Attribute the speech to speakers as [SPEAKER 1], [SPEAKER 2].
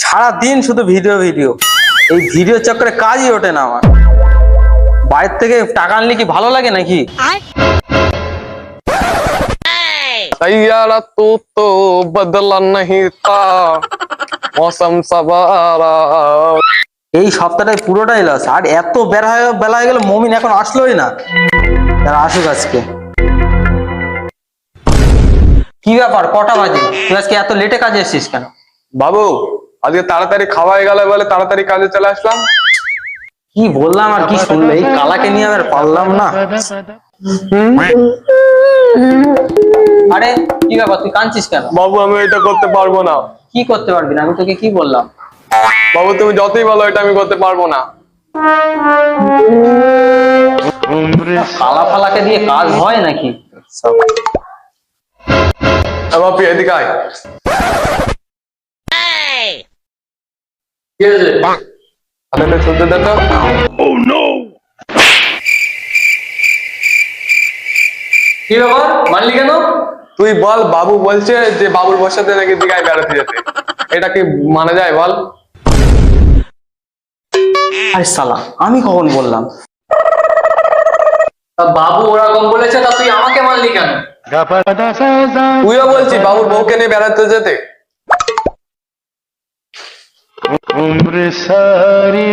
[SPEAKER 1] সারাদিন শুধু video video, এই ভিডিও চক্করে কাজই ওঠে না আমার। বাইরে থেকে টাকা আনলে কি ভালো লাগে নাকি?
[SPEAKER 2] सैयारा तो बदला नहीं था मौसम सवारा।
[SPEAKER 1] এই সপ্তাহটাই পুরোটাই লস। আর এত বেলা হয়ে গেল, মমিন এখন আসলোই না। তারা আসুক আজকে। কি ব্যাপার, কটা বাজে? তুই আজকে এত লেটে কাজে এসেছিস কেন?
[SPEAKER 2] বাবু আজকে তাড়াতাড়ি খাওয়া হয়ে গেল বলে তাড়াতাড়ি কাজে চলে আসলাম।
[SPEAKER 1] কি বললাম আর কি শুনলে? এই কালাকে নিয়ে আমি আর পারলাম না। আরে কি ব্যাপার, তুই কাঁদছিস কেন?
[SPEAKER 2] বাবু আমি এটা করতে পারবো না।
[SPEAKER 1] কি করতে পারবি না? আমি তোকে কি বললাম?
[SPEAKER 2] বাবু তুমি যতই বলো এটা আমি করতে পারবো না।
[SPEAKER 1] কালা ফালাকে দিয়ে কাজ হয় নাকি?
[SPEAKER 2] বাপি এদিকে আয়।
[SPEAKER 1] কি হয়েছে?
[SPEAKER 2] হাতে শুনতে দে তো।
[SPEAKER 1] কি ব্যাপার, মানলি কেন?
[SPEAKER 2] তুই বল, বাবু বলছে যে বাবুর বসাতে নাকি দীঘায় বেড়াতে যেতে, এটা কি মানা যায় বল?
[SPEAKER 1] আরে শালা, আমি কখন বললাম? বাবু ওরকম বলেছে, তা তুই আমাকে মানলি কেন?
[SPEAKER 2] তুইও বলছি বাবুর বউকে নিয়ে বেড়াতে যেতে।
[SPEAKER 3] उम्र सारी